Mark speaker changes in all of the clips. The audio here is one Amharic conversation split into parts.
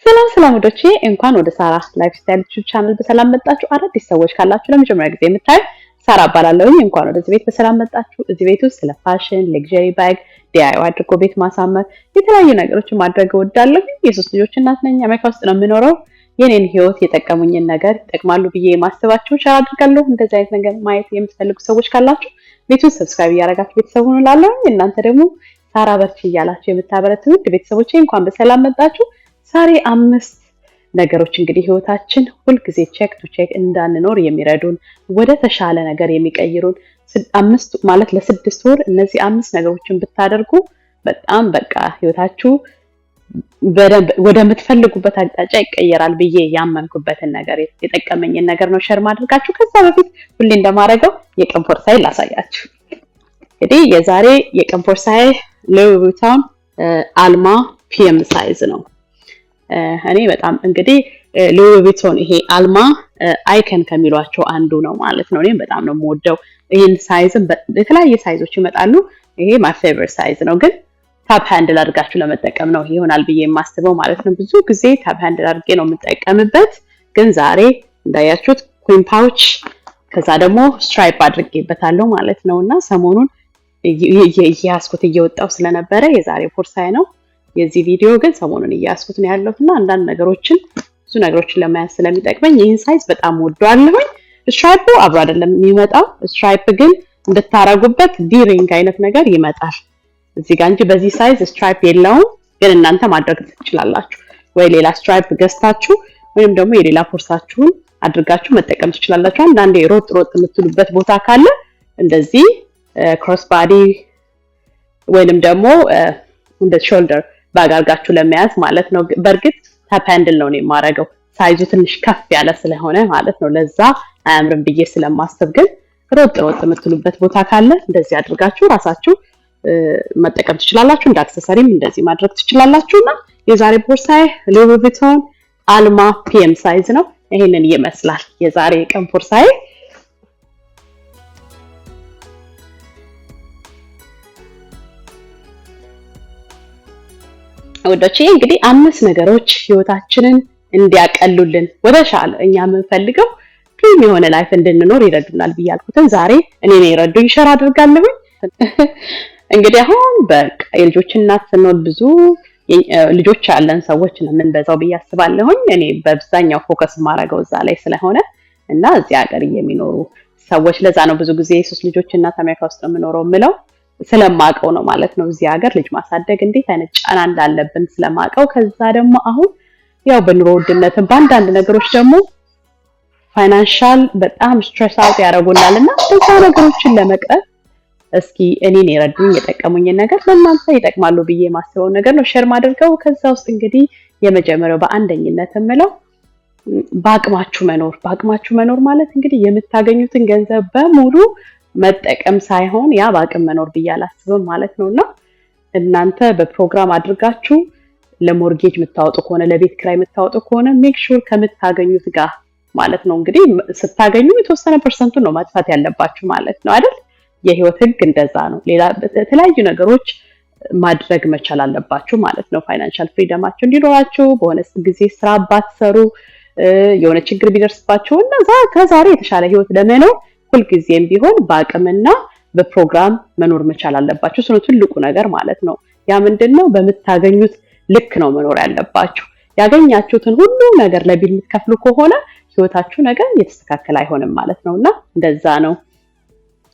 Speaker 1: ሰላም ወዶቼ እንኳን ወደ ሳራ ላይፍ ስታይል ዩቲዩብ ቻናል በሰላም መጣችሁ። አዳዲስ ሰዎች ካላችሁ ለመጀመሪያ ጊዜ የምታዩ ሳራ እባላለሁ። እንኳን ወደዚህ ቤት በሰላም መጣችሁ። እዚህ ቤት ውስጥ ስለ ፋሽን፣ ሌክዠሪ ባግ፣ ዲአይዋይ አድርጎ ቤት ማሳመር፣ የተለያዩ ነገሮችን ማድረግ እወዳለሁ። የሶስት ልጆች እናት ነኝ። አሜሪካ ውስጥ ነው የምኖረው። የኔን ህይወት የጠቀሙኝን ነገር ይጠቅማሉ ብዬ የማስባቸውን ሼር አድርጋለሁ። እንደዚህ አይነት ነገር ማየት የምትፈልጉ ሰዎች ካላችሁ ቤቱን ሰብስክራይብ እያደረጋችሁ ቤተሰብ ሁኑ እላለሁ። እናንተ ደግሞ ሳራ በርቺ እያላችሁ የምታበረቱኝ ቤተሰቦቼ እንኳን በሰላም መጣችሁ። ዛሬ 5 ነገሮች እንግዲህ ህይወታችን ሁልጊዜ ቼክ ቱ ቼክ እንዳንኖር የሚረዱን ወደ ተሻለ ነገር የሚቀይሩን 5 ማለት ለ6 ወር እነዚህ 5 ነገሮችን ብታደርጉ በጣም በቃ ህይወታችሁ ወደምትፈልጉበት አቅጣጫ ይቀየራል ብዬ ያመንኩበትን ነገር የጠቀመኝን ነገር ነው ሼር ማድረጋችሁ። ከዛ በፊት ሁሌ እንደማደርገው የቀን ቦርሳዬ ላሳያችሁ። እንግዲህ የዛሬ የቀን ቦርሳዬ ሉዊ ቪቶን አልማ ፒኤም ሳይዝ ነው። እኔ በጣም እንግዲህ ሉዊ ቪቶን ይሄ አልማ አይከን ከሚሏቸው አንዱ ነው ማለት ነው። እኔም በጣም ነው የምወደው። ይሄን ሳይዝም የተለያየ ሳይዞች ይመጣሉ። ይሄ ማይ ፌቨሪት ሳይዝ ነው፣ ግን ታፕ ሃንድል አድርጋችሁ ለመጠቀም ነው ይሆናል ብዬ የማስበው ማለት ነው። ብዙ ጊዜ ታፕ ሃንድል አድርጌ ነው የምጠቀምበት፣ ግን ዛሬ እንዳያችሁት ኩዊን ፓውች ከዛ ደግሞ ስትራይፕ አድርጌበታለሁ ማለት ነውና ሰሞኑን እያስኩት እየወጣው ስለነበረ የዛሬ ቦርሳዬ ነው። የዚህ ቪዲዮ ግን ሰሞኑን እያስኩት ነው ያለውትና አንዳንድ ነገሮችን ብዙ ነገሮችን ለማያዝ ስለሚጠቅመኝ ይህን ሳይዝ በጣም ወደዋለሁ። ስትራይፕ አብሮ አይደለም የሚመጣው። ስትራይፕ ግን እንድታረጉበት ዲሪንግ አይነት ነገር ይመጣል እዚህ ጋር እንጂ በዚህ ሳይዝ ስትራይፕ የለውም። ግን እናንተ ማድረግ ትችላላችሁ፣ ወይ ሌላ ስትራይፕ ገዝታችሁ ወይም ደግሞ የሌላ ቦርሳችሁን አድርጋችሁ መጠቀም ትችላላችሁ። አንዳንዴ ሮጥ የምትሉበት ቦታ ካለ እንደዚህ ክሮስ ባዲ ወይንም ደግሞ እንደ ሾልደር ባግ አድርጋችሁ ለመያዝ ማለት ነው። በእርግጥ ታፕ ሃንድል ነው የማደርገው ሳይዙ ትንሽ ከፍ ያለ ስለሆነ ማለት ነው። ለዛ አያምርም ብዬ ስለማስብ፣ ግን ሮጥ የምትሉበት ቦታ ካለ እንደዚህ አድርጋችሁ ራሳችሁ መጠቀም ትችላላችሁ። እንደ አክሰሰሪም እንደዚህ ማድረግ ትችላላችሁና የዛሬ ቦርሳዬ ሉዊ ቪቶን አልማ ፒኤም ሳይዝ ነው። ይሄንን ይመስላል የዛሬ ቀን ቦርሳዬ። ወዶቼ እንግዲህ 5 ነገሮች ህይወታችንን እንዲያቀሉልን ወደሻለ እኛ የምንፈልገው ፕሪም የሆነ ላይፍ እንድንኖር ይረዱናል ብያልኩትን ዛሬ እኔ ነኝ ረዱኝ ሼር አድርጋለሁ። እንግዲህ አሁን በቃ የልጆች እናት ስንሆን ብዙ ልጆች ያለን ሰዎች ነው የምንበዛው ብዬ አስባለሁ። እኔ በአብዛኛው ፎከስ ማድረገው እዛ ላይ ስለሆነ እና እዚህ ሀገር የሚኖሩ ሰዎች ለዛ ነው ብዙ ጊዜ 3 ልጆች እናት አሜሪካ ውስጥ ነው የምኖረው የምለው ስለማቀው ነው ማለት ነው። እዚህ ሀገር ልጅ ማሳደግ እንዴት አይነት ጫና እንዳለብን ስለማቀው፣ ከዛ ደግሞ አሁን ያው በኑሮ ውድነትም በአንዳንድ ነገሮች ደግሞ ፋይናንሻል በጣም ስትሬስ አውት ያደርጉናልና እዛ ነገሮችን ለመቅረፍ እስኪ እኔን የረዱኝ የጠቀሙኝ ነገር ለእናንተ ይጠቅማሉ ብዬ ማስበው ነገር ነው ሼር ማድረገው። ከዛ ውስጥ እንግዲህ የመጀመሪያው በአንደኝነት የምለው በአቅማችሁ መኖር ማለት እንግዲህ የምታገኙትን ገንዘብ በሙሉ መጠቀም ሳይሆን ያ በአቅም መኖር ብዬ አላስብም ማለት ነውና እናንተ በፕሮግራም አድርጋችሁ ለሞርጌጅ የምታወጡ ከሆነ ለቤት ኪራይ የምታወጡ ከሆነ ሜክ ሹር ከምታገኙት ጋር ማለት ነው። እንግዲህ ስታገኙ የተወሰነ ፐርሰንቱን ነው ማጥፋት ያለባችሁ ማለት ነው አይደል? የህይወት ህግ እንደዛ ነው። ሌላ የተለያዩ ነገሮች ማድረግ መቻል አለባችሁ ማለት ነው። ፋይናንሻል ፍሪደማችሁ እንዲኖራችሁ በሆነ ጊዜ ስራ ባትሰሩ የሆነ ችግር ቢደርስባችሁ እና ከዛሬ የተሻለ ህይወት ለመኖር ሁልጊዜም ቢሆን በአቅምና በፕሮግራም መኖር መቻል አለባችሁ። እሱ ነው ትልቁ ነገር ማለት ነው። ያ ምንድነው? በምታገኙት ልክ ነው መኖር ያለባችሁ። ያገኛችሁትን ሁሉ ነገር ለቢል የምትከፍሉ ከሆነ ህይወታችሁ ነገር የተስተካከለ አይሆንም ማለት ነውና እንደዛ ነው።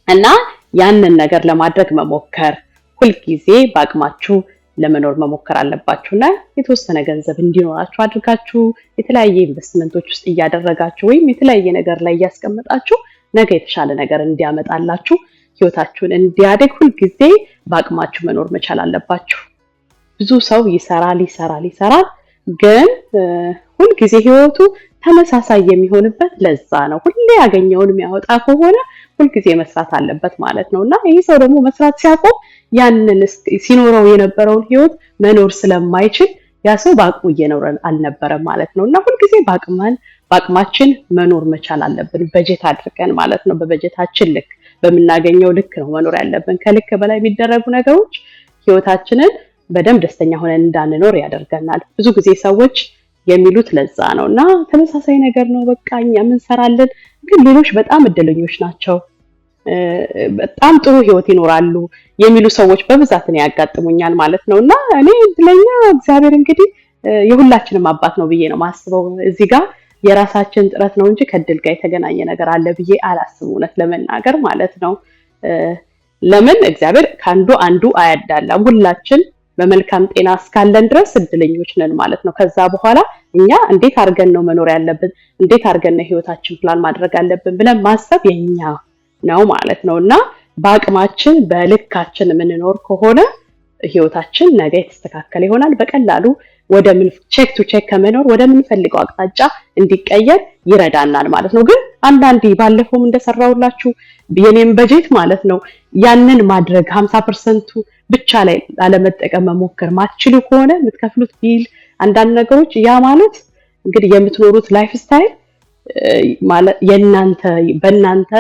Speaker 1: እና ያንን ነገር ለማድረግ መሞከር ሁልጊዜ በአቅማችሁ ለመኖር መሞከር አለባችሁና የተወሰነ ገንዘብ እንዲኖራችሁ አድርጋችሁ የተለያየ ኢንቨስትመንቶች ውስጥ እያደረጋችሁ ወይም የተለያየ ነገር ላይ እያስቀመጣችሁ ነገ የተሻለ ነገር እንዲያመጣላችሁ ህይወታችሁን እንዲያድግ ሁልጊዜ በአቅማችሁ መኖር መቻል አለባችሁ። ብዙ ሰው ይሰራል፣ ግን ሁልጊዜ ህይወቱ ተመሳሳይ የሚሆንበት ለዛ ነው። ሁሌ ያገኘውን የሚያወጣ ከሆነ ሁልጊዜ መስራት አለበት ማለት ነውና ይሄ ሰው ደግሞ መስራት ሲያቆም ያንን ሲኖረው የነበረውን ህይወት መኖር ስለማይችል ያ ሰው በአቅሙ እየኖረ አልነበረም ማለት ነውና ሁልጊዜ በአቅማችን መኖር መቻል አለብን። በጀት አድርገን ማለት ነው። በበጀታችን ልክ በመናገኘው ልክ ነው መኖር ያለብን። ከልክ በላይ የሚደረጉ ነገሮች ህይወታችንን በደም ደስተኛ ሆነን እንዳንኖር ያደርገናል። ብዙ ጊዜ ሰዎች የሚሉት ለዛ ነውና ተመሳሳይ ነገር ነው። በቃ እኛ ምን ሰራለን፣ ግን ሌሎች በጣም እድለኞች ናቸው፣ በጣም ጥሩ ህይወት ይኖራሉ የሚሉ ሰዎች በብዛት ነው ያጋጥሙኛል ማለት ነውና እኔ እድለኛ እግዚአብሔር እንግዲህ የሁላችንም አባት ነው ብዬ ነው ማስበው። እዚህ ጋር የራሳችን ጥረት ነው እንጂ ከእድል ጋር የተገናኘ ነገር አለ ብዬ አላስብም፣ እውነት ለመናገር ማለት ነው። ለምን እግዚአብሔር ከአንዱ አንዱ አያዳላም። ሁላችን በመልካም ጤና እስካለን ድረስ እድለኞች ነን ማለት ነው። ከዛ በኋላ እኛ እንዴት አድርገን ነው መኖር ያለብን፣ እንዴት አድርገን ነው ህይወታችን ፕላን ማድረግ አለብን ብለን ማሰብ የኛ ነው ማለት ነውና በአቅማችን በልካችን የምንኖር ከሆነ ህይወታችን ነገ የተስተካከለ ይሆናል። በቀላሉ ወደ ምን ቼክ ቱ ቼክ ከመኖር ወደ ምን ፈልገው አቅጣጫ እንዲቀየር ይረዳናል ማለት ነው። ግን አንዳንዴ ባለፈውም እንደሰራውላችሁ የኔም በጀት ማለት ነው ያንን ማድረግ 50% ብቻ ላይ ላለመጠቀም መሞከር ማትችሉ ከሆነ የምትከፍሉት ቢል አንዳንድ ነገሮች ያ ማለት እንግዲህ የምትኖሩት ላይፍ ስታይል ማለት የናንተ በእናንተ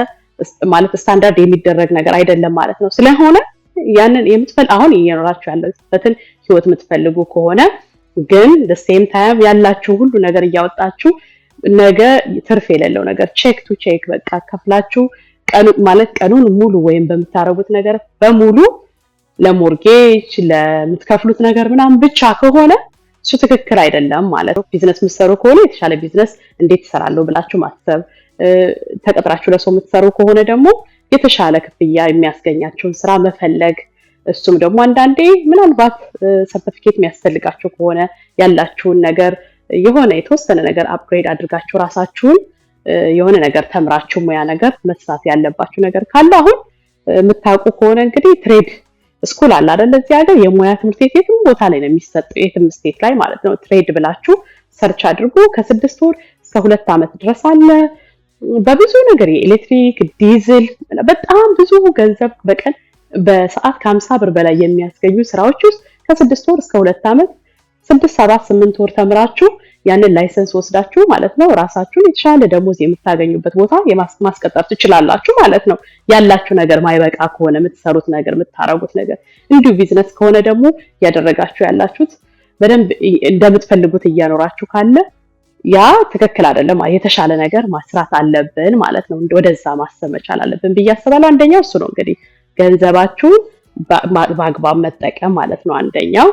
Speaker 1: ማለት ስታንዳርድ የሚደረግ ነገር አይደለም ማለት ነው። ስለሆነ ያንን አሁን እየኖራችሁ ያለበትን ህይወት የምትፈልጉ ከሆነ ግን the same time ያላችሁ ሁሉ ነገር እያወጣችሁ ነገ ትርፍ የሌለው ነገር ቼክ ቱ ቼክ በቃ ከፍላችሁ ቀኑን ሙሉ ወይም በምታረጉት ነገር በሙሉ ለሞርጌጅ ለምትከፍሉት ነገር ምናምን ብቻ ከሆነ እሱ ትክክል አይደለም ማለት ነው። ቢዝነስ የምትሰሩ ከሆነ የተሻለ ቢዝነስ እንዴት እሰራለሁ ብላችሁ ማሰብ፣ ተቀጥራችሁ ለሰው የምትሰሩ ከሆነ ደግሞ የተሻለ ክፍያ የሚያስገኛችሁን ስራ መፈለግ፣ እሱም ደግሞ አንዳንዴ ምናልባት ሰርቲፊኬት የሚያስፈልጋችሁ ከሆነ ያላችሁን ነገር የሆነ የተወሰነ ነገር አፕግሬድ አድርጋችሁ ራሳችሁን የሆነ ነገር ተምራችሁ ሙያ ነገር መስራት ያለባችሁ ነገር ካለ አሁን የምታውቁ ከሆነ እንግዲህ ትሬድ ስኩል አለ አይደል? እዚህ ሀገር የሙያ ትምህርት ቤት የትም ቦታ ላይ ነው የሚሰጠው፣ የትም ስቴት ላይ ማለት ነው። ትሬድ ብላችሁ ሰርች አድርጉ። ከ6 ወር እስከ 2 ዓመት ድረስ አለ። በብዙ ነገር የኤሌክትሪክ ዲዝል በጣም ብዙ ገንዘብ በቀን በሰዓት ከ50 ብር በላይ የሚያስገኙ ስራዎች ውስጥ ከ6 ወር እስከ 2 ዓመት 6 7 8 ወር ተምራችሁ ያንን ላይሰንስ ወስዳችሁ ማለት ነው ራሳችሁን የተሻለ ደሞዝ የምታገኙበት ቦታ ማስቀጠር ትችላላችሁ ማለት ነው። ያላችሁ ነገር ማይበቃ ከሆነ የምትሰሩት ነገር የምታረጉት ነገር እንዲሁ ቢዝነስ ከሆነ ደግሞ ያደረጋችሁ ያላችሁት በደንብ እንደምትፈልጉት እያኖራችሁ ካለ ያ ትክክል አይደለም። የተሻለ ነገር ማስራት አለብን ማለት ነው። ወደዛ ማሰብ መቻል አለብን ብዬ አስባለሁ። አንደኛው እሱ ነው እንግዲህ ገንዘባችሁን በአግባብ መጠቀም ማለት ነው። አንደኛው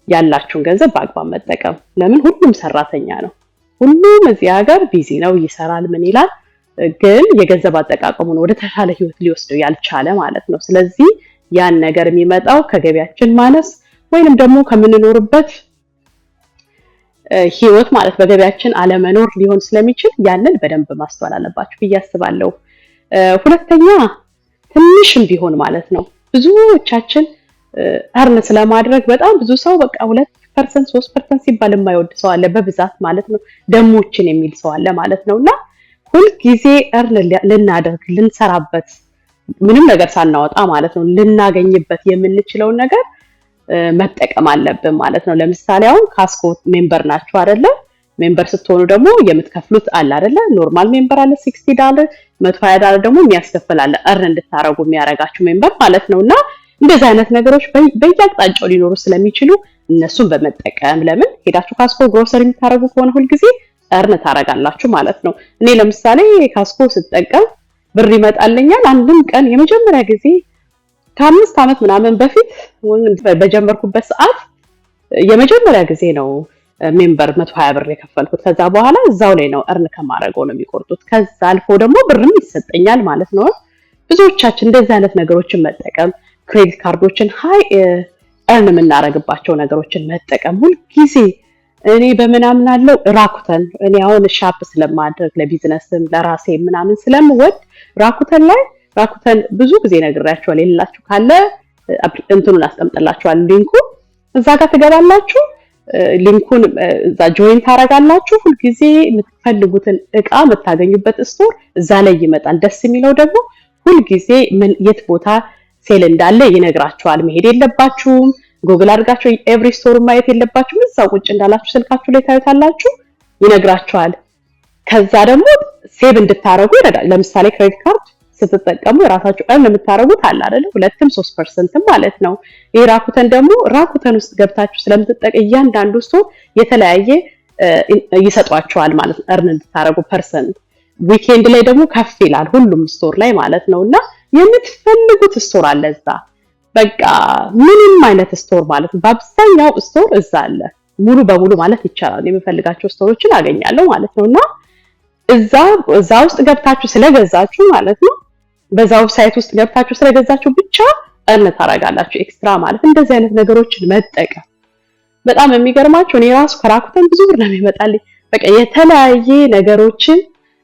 Speaker 1: ያላችሁን ገንዘብ በአግባብ መጠቀም። ለምን ሁሉም ሰራተኛ ነው፣ ሁሉም እዚህ ሀገር ቢዚ ነው፣ ይሰራል፣ ምን ይላል፣ ግን የገንዘብ አጠቃቀሙን ወደ ተሻለ ህይወት ሊወስደው ያልቻለ ማለት ነው። ስለዚህ ያን ነገር የሚመጣው ከገቢያችን ማነስ ወይንም ደግሞ ከምንኖርበት ህይወት ማለት በገቢያችን አለመኖር ሊሆን ስለሚችል ያንን በደንብ ማስተዋል አለባችሁ ብዬ አስባለሁ። ሁለተኛ ትንሽም ቢሆን ማለት ነው ብዙዎቻችን አርን ስለማድረግ በጣም ብዙ ሰው በቃ 2% 3% ሲባል የማይወድ ሰው አለ በብዛት ማለት ነው። ደሞችን የሚል ሰው አለ ማለት ነውና ሁል ጊዜ አርን ልናደርግ ልንሰራበት ምንም ነገር ሳናወጣ ማለት ነው ልናገኝበት የምንችለውን ነገር መጠቀም አለብን ማለት ነው። ለምሳሌ አሁን ካስኮ ሜምበር ናችሁ አይደለ? ሜምበር ስትሆኑ ደግሞ የምትከፍሉት አለ አይደለ? ኖርማል ሜምበር አለ $60 $120 ደግሞ የሚያስከፍል አለ አርን እንድታረጉ የሚያረጋችሁ ሜምበር ማለት ነውና እንደዚህ አይነት ነገሮች በየአቅጣጫው ሊኖሩ ስለሚችሉ እነሱን በመጠቀም ለምን ሄዳችሁ ካስኮ ግሮሰሪ የምታረጉ ከሆነ ሁሉ ጊዜ አርን ታረጋላችሁ ማለት ነው። እኔ ለምሳሌ ካስኮ ስጠቀም ብር ይመጣልኛል። አንድም ቀን የመጀመሪያ ጊዜ ከ5 ዓመት ምናምን በፊት በጀመርኩበት ሰዓት የመጀመሪያ ጊዜ ነው ሜምበር $120 የከፈልኩት። ከዛ በኋላ እዛው ላይ ነው አርን ከማረገው ነው የሚቆርጡት። ከዛ አልፎ ደግሞ ብርም ይሰጠኛል ማለት ነው። ብዙዎቻችን እንደዚህ አይነት ነገሮችን መጠቀም ክሬዲት ካርዶችን ሃይ አርን የምናረግባቸው ነገሮችን መጠቀም ሁሉ ጊዜ እኔ በመናምን አለው ራኩተን እኔ አሁን ሻፕ ስለማድረግ ለቢዝነስም ለራሴ ምናምን ስለምወድ ራኩተን ብዙ ጊዜ ነግራችኋል። የሌላችሁ ካለ እንትኑን አስቀምጥላችኋል ሊንኩ እዛ ጋር ትገባላችሁ። ሊንኩን እዛ ጆይን ታረጋላችሁ። ሁሉ ጊዜ የምትፈልጉትን እቃ የምታገኙበት ስቶር እዛ ላይ ይመጣል። ደስ የሚለው ደግሞ ሁሉ ጊዜ ምን የት ቦታ ሴል እንዳለ ይነግራችኋል። መሄድ የለባችሁም። ጉግል አድርጋችሁ ኤቭሪ ስቶር ማየት የለባችሁም። እዛው ቁጭ እንዳላችሁ ስልካችሁ ላይ ታዩታላችሁ፣ ይነግራችኋል። ከዛ ደግሞ ሴቭ እንድታረጉ ይረዳል። ለምሳሌ ክሬዲት ካርድ ስትጠቀሙ ራሳችሁ አርን የምታረጉት አለ አይደል? 2-3% ማለት ነው። ይሄ ራኩተን ደግሞ ራኩተን ውስጥ ገብታችሁ ስለምትጠቀሙ እያንዳንዱ ስቶር የተለያየ ይሰጧቸዋል ማለት ነው earn እንድታረጉ ፐርሰንት ዊኬንድ ላይ ደግሞ ከፍ ይላል ሁሉም ስቶር ላይ ማለት ነውና የምትፈልጉት ስቶር አለ እዛ በቃ ምንም አይነት ስቶር ማለት ነው በአብዛኛው ስቶር እዛ አለ ሙሉ በሙሉ ማለት ይቻላል የምፈልጋቸው ስቶሮችን አገኛለሁ ማለት ነውና እዛ ውስጥ ገብታችሁ ስለገዛችሁ ማለት ነው በዛ ዌብሳይት ውስጥ ገብታችሁ ስለገዛችሁ ብቻ earn ታረጋላችሁ ኤክስትራ ማለት እንደዚህ አይነት ነገሮችን መጠቀም በጣም የሚገርማችሁ እኔ ራሱ ከራኩተን ብዙ ብር ነው የሚመጣልኝ በቃ የተለያየ ነገሮችን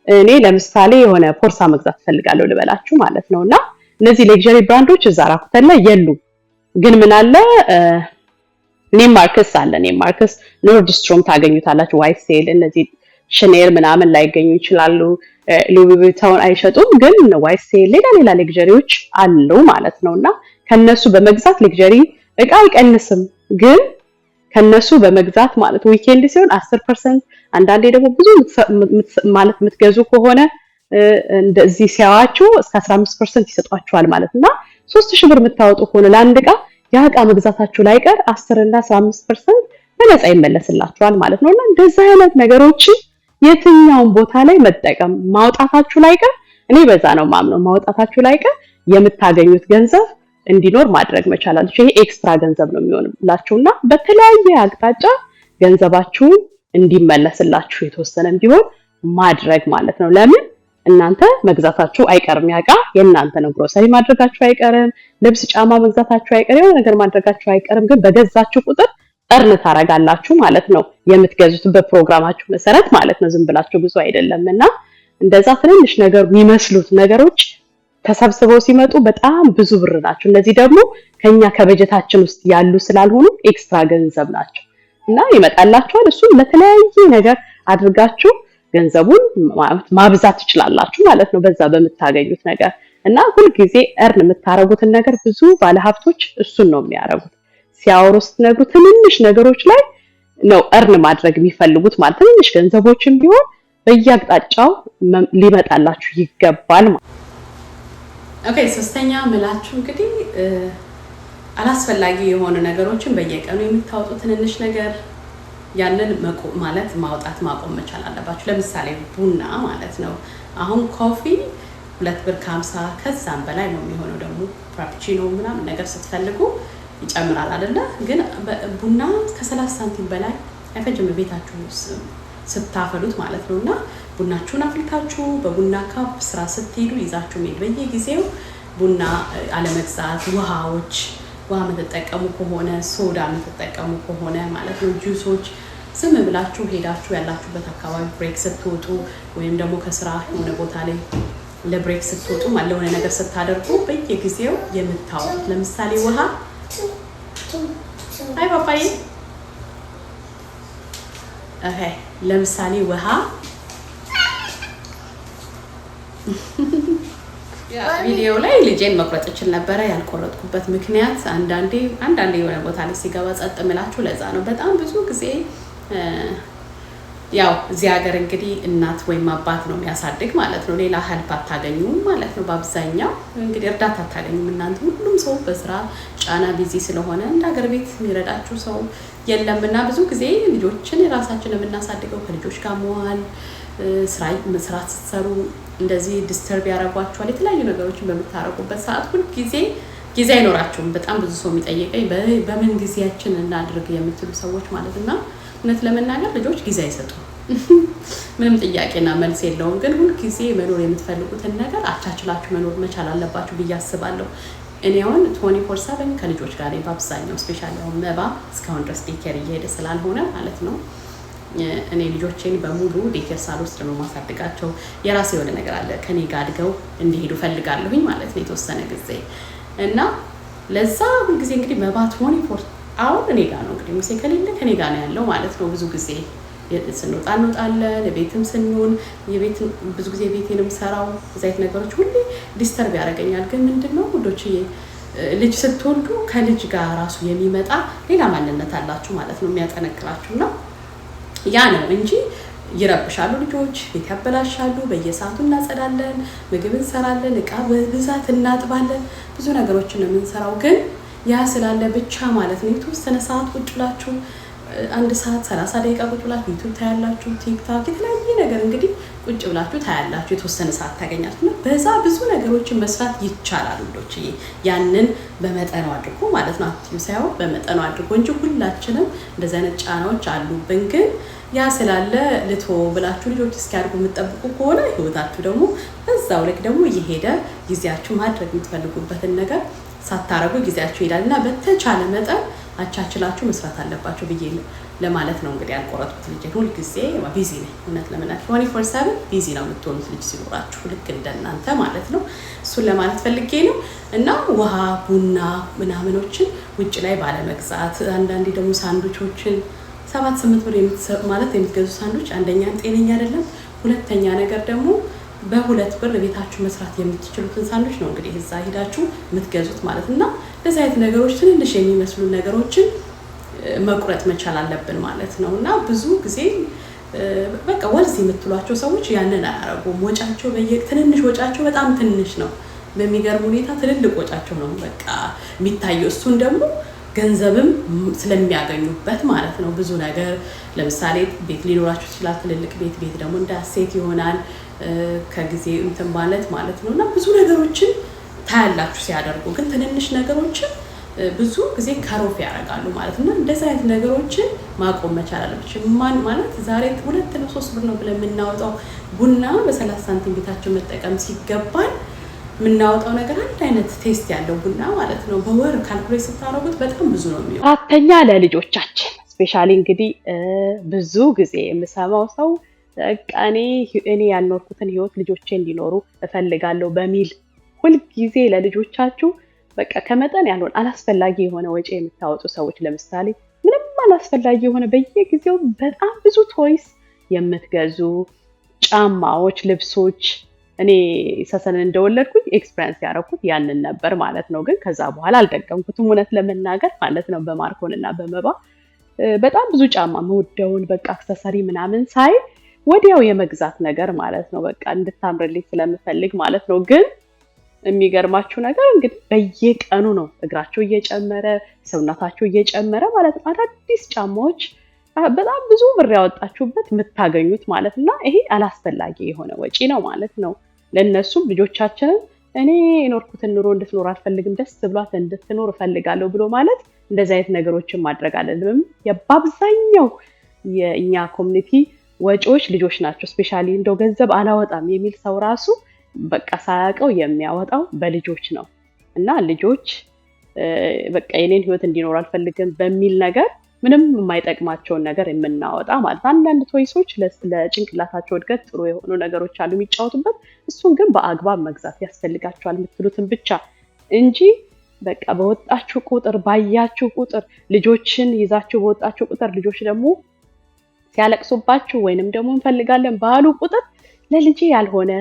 Speaker 1: እኔ ለምሳሌ የሆነ ፖርሳ መግዛት ፈልጋለሁ ልበላችሁ ማለት ነውና እነዚህ ሌክዠሪ ብራንዶች እዛ ራኩተን ላይ የሉ ግን ምን አለ ኔማርክስ አለ ኔማርክስ ኖርድስትሮም ታገኙታላችሁ ዋይሴል እነዚህ ሸኔል ምናምን ላይገኙ ይችላሉ ሉዊ ቪቶን አይሸጡም ግን ዋይሴል ሌላ ሌክዠሪዎች አሉ ማለት ነውና ከነሱ በመግዛት ሌክዠሪ እቃ አይቀንስም ግን ከነሱ በመግዛት ማለት ዊኬንድ ሲሆን 10% አንዳንዴ ደግሞ ብዙ ማለት የምትገዙ ከሆነ እንደዚህ ሲያዋችሁ እስከ 15% ይሰጧችኋል ማለትና 3000 ብር የምታወጡ ከሆነ ለአንድ እቃ ያ እቃ መግዛታችሁ ላይ ቀር 10 እና 15% በነፃ ይመለስላችኋል ማለት ነውና እንደዚህ አይነት ነገሮች የትኛውን ቦታ ላይ መጠቀም ማውጣታችሁ ላይ ቀር እኔ በዛ ነው ማምነው ማውጣታችሁ ላይ ቀር የምታገኙት ገንዘብ እንዲኖር ማድረግ መቻላችሁ ይሄ ኤክስትራ ገንዘብ ነው የሚሆንላችሁና በተለያየ አቅጣጫ ገንዘባችሁን እንዲመለስላችሁ የተወሰነም ቢሆን ማድረግ ማለት ነው ለምን እናንተ መግዛታችሁ አይቀርም ያቃ የእናንተ ነው ግሮሰሪ ማድረጋችሁ አይቀርም ልብስ ጫማ መግዛታችሁ አይቀርም የሆነ ነገር ማድረጋችሁ አይቀርም ግን በገዛችሁ ቁጥር earn ታረጋላችሁ ማለት ነው የምትገዙት በፕሮግራማችሁ መሰረት ማለት ነው ዝም ብላችሁ ብዙ አይደለምና እንደዛ ትንሽ ነገር የሚመስሉት ነገሮች ተሰብስበው ሲመጡ በጣም ብዙ ብር ናቸው እነዚህ ደግሞ ከኛ ከበጀታችን ውስጥ ያሉ ስላልሆኑ ኤክስትራ ገንዘብ ናቸው እና ይመጣላችኋል እሱን ለተለያየ ነገር አድርጋችሁ ገንዘቡን ማብዛት ትችላላችሁ ማለት ነው በዛ በመታገኙት ነገር እና ሁሉ ጊዜ earn የምታረጉትን ነገር ብዙ ባለሀብቶች እሱን ነው የሚያረጉት ሲያወሩ ስትነግሩ ትንሽ ነገሮች ላይ ነው earn ማድረግ የሚፈልጉት ማለት ትንሽ ገንዘቦችን ቢሆን በየአቅጣጫው ሊመጣላችሁ ይገባል ማለት
Speaker 2: ኦኬ ሶስተኛ ምላችሁ እንግዲህ አላስፈላጊ የሆኑ ነገሮችን በየቀኑ የምታወጡት ትንሽ ነገር ያንን ማለት ማውጣት ማቆም መቻል አለባችሁ ለምሳሌ ቡና ማለት ነው አሁን ኮፊ 2 ብር 50 ከዛም በላይ ነው የሚሆነው ደግሞ ፍራፒቺኖ ምናምን ነገር ስትፈልጉ ይጨምራል አይደለ ግን ቡና ከ30 ሳንቲም በላይ አይፈጅም ቤታችሁ ስታፈሉት ማለት ነውና ቡናችሁን አፍልታችሁ በቡና ካፕ ስራ ስትሄዱ ይዛችሁ ሄድ በየጊዜው ቡና አለመግዛት ውሃ የምትጠቀሙ ከሆነ ሶዳ የምትጠቀሙ ከሆነ ማለት ነው ጁሶች ዝም ብላችሁ ሄዳችሁ ያላችሁበት አካባቢ ብሬክ ስትወጡ ወይም ደግሞ ከስራ የሆነ ቦታ ላይ ለብሬክ ስትወጡ ማለት የሆነ ነገር ስታደርጉ በየጊዜው የምታወጡት ለምሳሌ ውሃ አይ ፓፓዬ ለምሳሌ ውሃ ቪዲዮ ላይ ልጄን መቁረጥ እችል ነበር ያልቆረጥኩበት ምክንያት አንዳንዴ የሆነ ቦታ ላይ ሲገባ ጸጥ ምላችሁ ለዛ ነው በጣም ብዙ ጊዜ ያው እዚህ ሀገር እንግዲህ እናት ወይም አባት ነው የሚያሳድግ ማለት ነው ሌላ ሄልፕ አታገኙም ማለት ነው በአብዛኛው እንግዲህ እርዳታ አታገኙም እናንተ ሁሉም ሰው በስራ ጫና ቢዚ ስለሆነ እንደ ሀገር ቤት የሚረዳችሁ ሰው የለምና ብዙ ጊዜ ልጆችን ራሳችንን የምናሳድገው ከልጆች ጋር መዋል መስራት ስትሰሩ እንደዚህ ዲስተርብ ያረጋችኋል የተለያዩ ነገሮችን በመታረቁበት ሰዓት ሁሉ ጊዜ አይኖራችሁም በጣም ብዙ ሰው የሚጠይቀኝ በምን ጊዜያችን እናድርግ የምትሉ ሰዎች ማለትና እውነት ለመናገር ልጆች ጊዜ አይሰጡም ምንም ጥያቄና መልስ የለውም ግን ሁሉ ጊዜ መኖር የምትፈልጉትን ነገር አቻችላችሁ መኖር መቻል አለባችሁ ብዬ አስባለሁ እኔ አሁን 24/7 ከልጆች ጋር በአብዛኛው ስፔሻሊ አሁን መባ እስካሁን ድረስ ዴኬር እየሄደ ስላልሆነ ማለት ነው እኔ ልጆቼን በሙሉ ዴኬር ሳልወስድ ነው ማሳደጋቸው የራሴ የሆነ ነገር አለ ከኔ ጋር አድገው እንዲሄዱ ፈልጋለሁኝ ማለት ነው የተወሰነ ጊዜ እና ለዛ ሁሉ ጊዜ እንግዲህ መባ 24 አሁን እኔ ጋር ነው እንግዲህ ሙሴ ከሌለ ከኔ ጋር ነው ያለው ማለት ነው ብዙ ጊዜ እንወጣለን ለቤትም ስንሆን የቤት ብዙ ጊዜ ቤቴንም ሰራው ዘይት ነገሮች ሁሉ ዲስተርብ ያደርገኛል ግን ምንድነው ወዶች ልጅ ስትወልዱ ከልጅ ጋር ራሱ የሚመጣ ሌላ ማንነት አላችሁ ማለት ነው የሚያጠነክራችሁና ያ ነው እንጂ ይረብሻሉ ልጆች ቤት ያበላሻሉ በየሰዓቱ እናጸዳለን ምግብ እንሰራለን እቃ በብዛት እናጥባለን ብዙ ነገሮችን ነው የምንሰራው ግን ያ ስላለ ብቻ ማለት ነው የተወሰነ ሰዓት ቁጭ ብላችሁ አንድ ሰዓት 30 ደቂቃ ቁጭ ብላችሁ ዩቲዩብ ታያላችሁ፣ ቲክቶክ የተለያየ ነገር እንግዲህ ቁጭ ብላችሁ ታያላችሁ። የተወሰነ ሰዓት ታገኛላችሁ። በዛ ብዙ ነገሮችን መስራት ይቻላል ውዶች። ያንን በመጠኑ አድርጎ ማለት ነው። አክቲቭ ሳይሆን በመጠኑ አድርጎ እንጂ ሁላችንም እንደዚህ አይነት ጫናዎች አሉብን። ግን ያ ስላለ ልቶ ብላችሁ ልጆች እስኪያድጉ የምትጠብቁ ከሆነ ህይወታችሁ ደግሞ በዛው ልክ ደግሞ እየሄደ ጊዜያችሁ ማድረግ የምትፈልጉበትን ነገር ሳታረጉ ጊዜያችሁ ይሄዳል እና በተቻለ መጠን አቻችላችሁ መስራት አለባችሁ ብዬ ለማለት ነው። እንግዲህ ያልቆረጥኩት ልጅ ሁሉ ጊዜ ቢዚ ነኝ። እውነት ለመናገር 24/7 ቢዚ ነው የምትሆኑት ልጅ ሲኖራችሁ ልክ እንደናንተ ማለት ነው። እሱን ለማለት ፈልጌ ነው። እና ውሃ፣ ቡና ምናምኖችን ውጭ ላይ ባለመግዛት፣ አንዳንዴ ደግሞ ሳንዱቾችን 7-8 ብር የምትገዙ ሳንዱች አንደኛ ጤነኛ አይደለም፣ ሁለተኛ ነገር ደግሞ በ2 ብር ቤታችሁ መስራት የምትችሉትን ሳንዱች ነው እንግዲህ እዛ ሄዳችሁ የምትገዙት ማለት እና እንደዚህ አይነት ነገሮች ትንንሽ የሚመስሉ ነገሮችን መቁረጥ መቻል አለብን ማለት ነው። እና ብዙ ጊዜ በቃ ወልዝ የምትሏቸው ሰዎች ያንን አያረጉም። ወጫቸው ትንንሽ ወጫቸው በጣም ትንሽ ነው። በሚገርም ሁኔታ ትልልቅ ወጫቸው ነው በቃ የሚታየው። እሱን ደግሞ ገንዘብም ስለሚያገኙበት ማለት ነው። ብዙ ነገር ለምሳሌ ቤት ሊኖራችሁ ይችላል። ትልልቅ ቤት ደግሞ እንደ አሴት ይሆናል ከጊዜ እንትን ማለት ነው። እና ብዙ ነገሮችን ታያላችሁ ሲያደርጉ፣ ግን ትንንሽ ነገሮችን ብዙ ጊዜ ከሮፍ ያደርጋሉ ማለት ነው። እንደዚህ አይነት ነገሮችን ማቆም መቻል አለብን። ማለት ዛሬ 2 ነው 3 ብር ነው ብለን የምናወጣው ቡና በ30 ሳንቲም ቤታችን መጠቀም ሲገባን የምናወጣው ነገር አንድ አይነት ቴስት ያለው ቡና ማለት ነው። በወር ካልኩሌት ስታረጉት በጣም ብዙ ነው የሚሆነው።
Speaker 1: አራተኛ ለልጆቻችን ስፔሻሊ እንግዲህ ብዙ ጊዜ የምሰማው ሰው በቃ እኔ ያልኖርኩትን ህይወት ልጆቼ እንዲኖሩ እፈልጋለሁ በሚል ሁልጊዜ ለልጆቻችሁ በቃ ከመጠን ያልሆነ አላስፈላጊ የሆነ ወጪ የምታወጡ ሰዎች፣ ለምሳሌ ምንም አላስፈላጊ የሆነ በየጊዜው በጣም ብዙ ቶይስ የምትገዙ፣ ጫማዎች፣ ልብሶች። እኔ ሰሰንን እንደወለድኩኝ ኤክስፒሪየንስ ያደረኩት ያንን ነበር ማለት ነው። ግን ከዛ በኋላ አልደገምኩትም እውነት ለመናገር ማለት ነው። በማርኮን እና በመባ በጣም ብዙ ጫማ መወደውን በቃ አክሰሰሪ ምናምን ሳይ ወዲያው የመግዛት ነገር ማለት ነው። በቃ እንድታምርልኝ ስለምፈልግ ማለት ነው። ግን የሚገርማችሁ ነገር እንግዲህ በየቀኑ ነው እግራቸው እየጨመረ ሰውነታቸው እየጨመረ ማለት ነው። አዳዲስ ጫማዎች በጣም ብዙ ብር ያወጣችሁበት የምታገኙት ማለት እና ይሄ አላስፈላጊ የሆነ ወጪ ነው ማለት ነው። ለእነሱም ልጆቻችንን እኔ የኖርኩትን ኑሮ እንድትኖር አልፈልግም፣ ደስ ብሏት እንድትኖር እፈልጋለሁ ብሎ ማለት እንደዚህ አይነት ነገሮችን ማድረግ አለብን። በአብዛኛው የእኛ ኮሚኒቲ ወጪዎች ልጆች ናቸው። ስፔሻሊ እንደው ገንዘብ አላወጣም የሚል ሰው ራሱ በቃ ሳያውቀው የሚያወጣው በልጆች ነው። እና ልጆች በቃ የኔን ህይወት እንዲኖር አልፈልግም በሚል ነገር ምንም የማይጠቅማቸውን ነገር የምናወጣ ማለት። አንዳንድ ቶይሶች ለጭንቅላታቸው እድገት ጥሩ የሆኑ ነገሮች አሉ የሚጫወቱበት፣ እሱን ግን በአግባብ መግዛት ያስፈልጋቸዋል የምትሉትን ብቻ እንጂ በቃ በወጣችሁ ቁጥር ባያችሁ ቁጥር ልጆችን ይዛችሁ በወጣችሁ ቁጥር ልጆች ደግሞ ሲያለቅሱባችሁ ወይንም ደግሞ እንፈልጋለን ባሉ ቁጥር ለልጄ ያልሆነ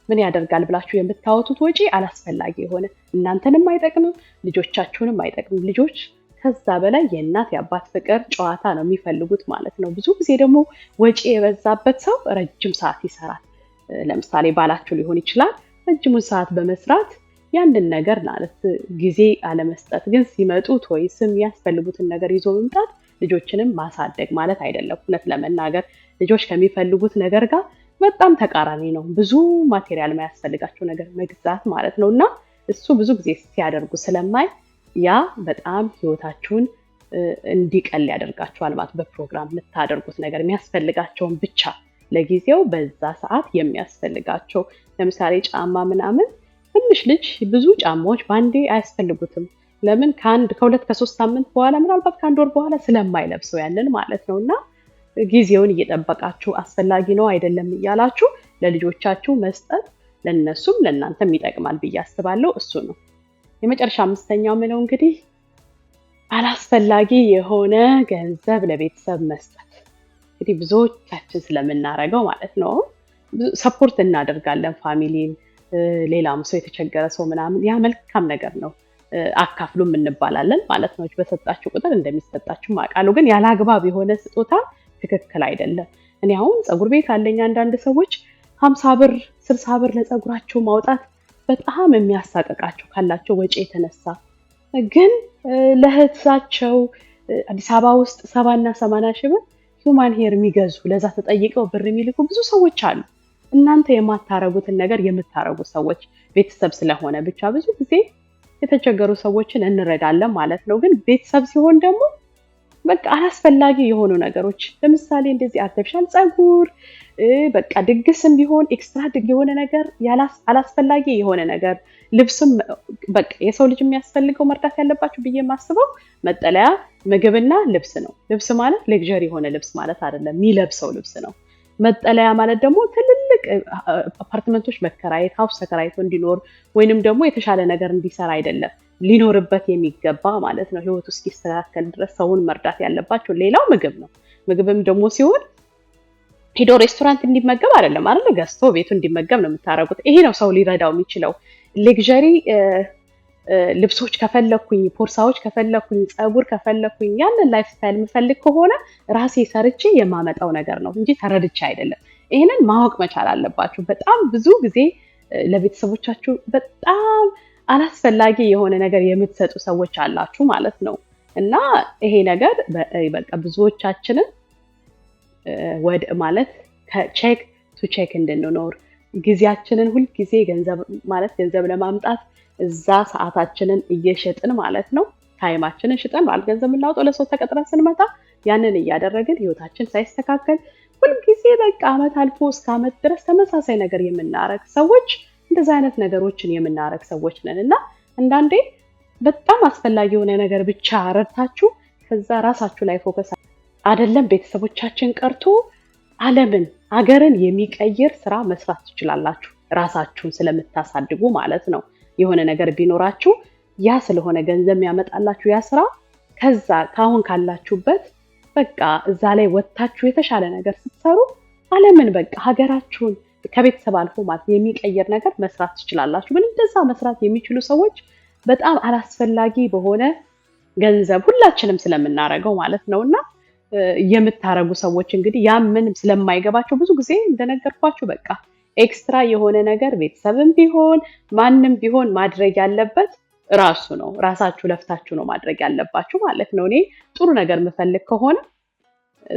Speaker 1: ምን ያደርጋል ብላችሁ የምታወጡት ወጪ አላስፈላጊ የሆነ እናንተንም አይጠቅምም፣ ልጆቻችሁንም አይጠቅምም። ልጆች ከዛ በላይ የእናት የአባት ፍቅር፣ ጨዋታ ነው የሚፈልጉት ማለት ነው። ብዙ ጊዜ ደግሞ ወጪ የበዛበት ሰው ረጅም ሰዓት ይሰራል። ለምሳሌ ባላችሁ ሊሆን ይችላል። ረጅሙን ሰዓት በመስራት ያንን ነገር ማለት ጊዜ አለመስጠት፣ ግን ሲመጡ ቶይስም ያስፈልጉትን ነገር ይዞ መምጣት ልጆችንም ማሳደግ ማለት አይደለም። እውነት ለመናገር ልጆች ከሚፈልጉት ነገር ጋር በጣም ተቃራኒ ነው። ብዙ ማቴሪያል የማያስፈልጋቸው ነገር መግዛት ማለት ነው። እና እሱ ብዙ ጊዜ ሲያደርጉ ስለማይ ያ በጣም ህይወታችሁን እንዲቀል ያደርጋችኋል ማለት። በፕሮግራም የምታደርጉት ነገር የሚያስፈልጋቸውን ብቻ ለጊዜው በዛ ሰዓት የሚያስፈልጋቸው፣ ለምሳሌ ጫማ ምናምን ትንሽ ልጅ ብዙ ጫማዎች ባንዴ አያስፈልጉትም። ለምን ከ2 ከ3 ሳምንት በኋላ ምናልባት ከ1 ወር በኋላ ስለማይለብሰው ያንን ማለት ነው። እና ጊዜውን እየጠበቃችሁ አስፈላጊ ነው አይደለም እያላችሁ ለልጆቻችሁ መስጠት ለነሱም ለእናንተም ይጠቅማል ብዬ አስባለሁ። እሱ ነው የመጨረሻ 5ኛው ምለው እንግዲህ አላስፈላጊ የሆነ ገንዘብ ለቤተሰብ መስጠት። እንግዲህ ብዙዎቻችን ስለምናረገው ማለት ነው ሰፖርት እናደርጋለን ፋሚሊን፣ ሌላም ሰው የተቸገረ ሰው ምናምን፣ ያ መልካም ነገር ነው። አካፍሉም እንባላለን ማለት ነው። በሰጣችሁ ቁጥር እንደሚሰጣችሁ ማውቃለሁ። ግን ያለ አግባብ የሆነ ስጦታ ትክክል አይደለም። እኔ አሁን ፀጉር ቤት አለኝ። አንዳንድ ሰዎች 50 ብር 60 ብር ለፀጉራቸው ማውጣት በጣም የሚያሳቀቃቸው ካላቸው ወጪ የተነሳ ግን ለእህታቸው አዲስ አበባ ውስጥ 70 እና 80 ሺህ ብር ሂውማን ሄር የሚገዙ ለዛ ተጠይቀው ብር የሚልኩ ብዙ ሰዎች አሉ። እናንተ የማታረጉትን ነገር የምታረጉ ሰዎች ቤተሰብ ስለሆነ ብቻ ብዙ ጊዜ የተቸገሩ ሰዎችን እንረዳለን ማለት ነው። ግን ቤተሰብ ሲሆን ደግሞ በቃ አላስፈላጊ የሆኑ ነገሮች ለምሳሌ እንደዚህ አርቲፊሻል ፀጉር በቃ ድግስም ቢሆን ኤክስትራ የሆነ ነገር አላስፈላጊ የሆነ ነገር ልብስም በቃ የሰው ልጅ የሚያስፈልገው መርዳት ያለባችሁ ብዬ የማስበው መጠለያ፣ ምግብና ልብስ ነው። ልብስ ማለት ሌክዠሪ የሆነ ልብስ ማለት አይደለም፣ የሚለብሰው ልብስ ነው። መጠለያ ማለት ደግሞ ትልልቅ አፓርትመንቶች መከራየት ሀውስ ተከራይቶ እንዲኖር ወይንም ደግሞ የተሻለ ነገር እንዲሰራ አይደለም፣ ሊኖርበት የሚገባ ማለት ነው። ህይወቱ እስኪስተካከል ድረስ ሰውን መርዳት ያለባቸው። ሌላው ምግብ ነው። ምግብም ደግሞ ሲሆን ሄዶ ሬስቶራንት እንዲመገብ አይደለም አይደል፣ ገዝቶ ቤቱ እንዲመገብ ነው የምታረጉት። ይሄ ነው ሰው ሊረዳው የሚችለው። ሌክዠሪ ልብሶች ከፈለኩኝ፣ ፖርሳዎች ከፈለኩኝ፣ ፀጉር ከፈለኩኝ ያንን ላይፍ ስታይል የምፈልግ ከሆነ ራሴ ሰርቼ የማመጣው ነገር ነው እንጂ ተረድቼ አይደለም። ይሄንን ማወቅ መቻል አለባችሁ። በጣም ብዙ ጊዜ ለቤተሰቦቻችሁ በጣም አላስፈላጊ የሆነ ነገር የምትሰጡ ሰዎች አላችሁ ማለት ነው። እና ይሄ ነገር በቃ ብዙዎቻችንን ወደ ማለት ከቼክ ቱ ቼክ እንድንኖር ጊዜያችንን ሁልጊዜ ገንዘብ ለማምጣት እዛ ሰዓታችንን እየሸጥን ማለት ነው። ታይማችንን ሽጠን ማለት ገንዘብ የምናወጣው ለሰው ተቀጥረን ስንመጣ ያንን እያደረግን ህይወታችን ሳይስተካከል ሁልጊዜ በቃ አመት አልፎ እስከ አመት ድረስ ተመሳሳይ ነገር የምናረግ ሰዎች እንደዛ አይነት ነገሮችን የምናረግ ሰዎች ነን። እና አንዳንዴ በጣም አስፈላጊ የሆነ ነገር ብቻ ረድታችሁ ከዛ ራሳችሁ ላይ ፎከስ አይደለም ቤተሰቦቻችን ቀርቶ ዓለምን ሀገርን የሚቀይር ስራ መስራት ትችላላችሁ፣ ራሳችሁን ስለምታሳድጉ ማለት ነው። የሆነ ነገር ቢኖራችሁ ያ ስለሆነ ገንዘብ ያመጣላችሁ ያ ስራ ከዛ ካሁን ካላችሁበት በቃ እዛ ላይ ወጥታችሁ የተሻለ ነገር ስትሰሩ ዓለምን በቃ ሀገራችሁን ከቤተሰብ አልፎ ማለት የሚቀይር ነገር መስራት ትችላላችሁ። ግን እንደዛ መስራት የሚችሉ ሰዎች በጣም አላስፈላጊ በሆነ ገንዘብ ሁላችንም ስለምናረገው ማለት ነውና የምታረጉ ሰዎች እንግዲህ ያ ምንም ስለማይገባቸው ብዙ ጊዜ እንደነገርኳችሁ በቃ ኤክስትራ የሆነ ነገር ቤተሰብም ቢሆን ማንም ቢሆን ማድረግ ያለበት ራሱ ነው። ራሳችሁ ለፍታችሁ ነው ማድረግ ያለባችሁ ማለት ነው። እኔ ጥሩ ነገር የምፈልግ ከሆነ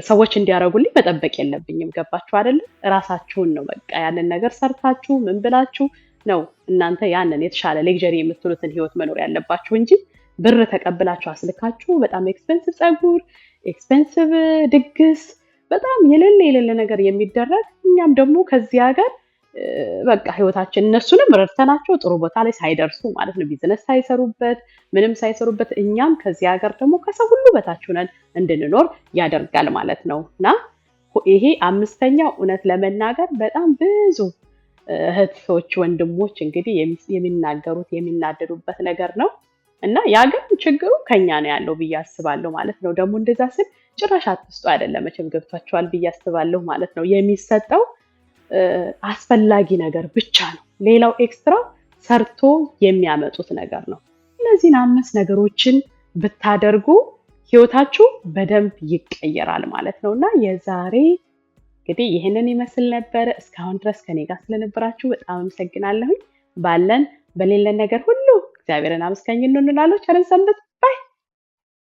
Speaker 1: ሰዎች እንዲያረጉልኝ መጠበቅ የለብኝም። ገባችሁ አይደል? ራሳችሁን ነው በቃ ያንን ነገር ሰርታችሁ ምን ብላችሁ ነው እናንተ ያንን የተሻለ ሌክዠሪ የምትሉትን ህይወት መኖር ያለባችሁ እንጂ ብር ተቀብላችሁ አስልካችሁ በጣም ኤክስፔንሲቭ ፀጉር፣ ኤክስፔንሲቭ ድግስ፣ በጣም የሌለ ነገር የሚደረግ እኛም ደግሞ ከዚህ ሀገር በቃ ህይወታችን እነሱንም ረድተናቸው ጥሩ ቦታ ላይ ሳይደርሱ ማለት ነው ቢዝነስ ሳይሰሩበት ምንም ሳይሰሩበት እኛም ከዚህ ሀገር ደግሞ ከሰው ሁሉ በታች ሆነን እንድንኖር ያደርጋል ማለት ነው። እና ይሄ አምስተኛው እውነት ለመናገር በጣም ብዙ እህቶች ወንድሞች እንግዲህ የሚናገሩት የሚናደዱበት ነገር ነው። እና ያ ግን ችግሩ ከኛ ነው ያለው ብዬ አስባለሁ ማለት ነው። ደግሞ እንደዛ ስል ጭራሽ አትስጡ አይደለም፣ መቼም ገብቷቸዋል ብዬ አስባለሁ ማለት ነው። የሚሰጠው አስፈላጊ ነገር ብቻ ነው። ሌላው ኤክስትራ ሰርቶ የሚያመጡት ነገር ነው። እነዚህን 5 ነገሮችን ብታደርጉ ህይወታችሁ በደንብ ይቀየራል ማለት ነው። እና የዛሬ እንግዲህ ይህንን ይመስል ነበረ። እስካሁን ድረስ ከኔ ጋር ስለነበራችሁ በጣም አመሰግናለሁኝ። ባለን በሌለን ነገር ሁሉ እግዚአብሔርን አመስጋኝ እንሆናለን። ቸር ሰንብቱ።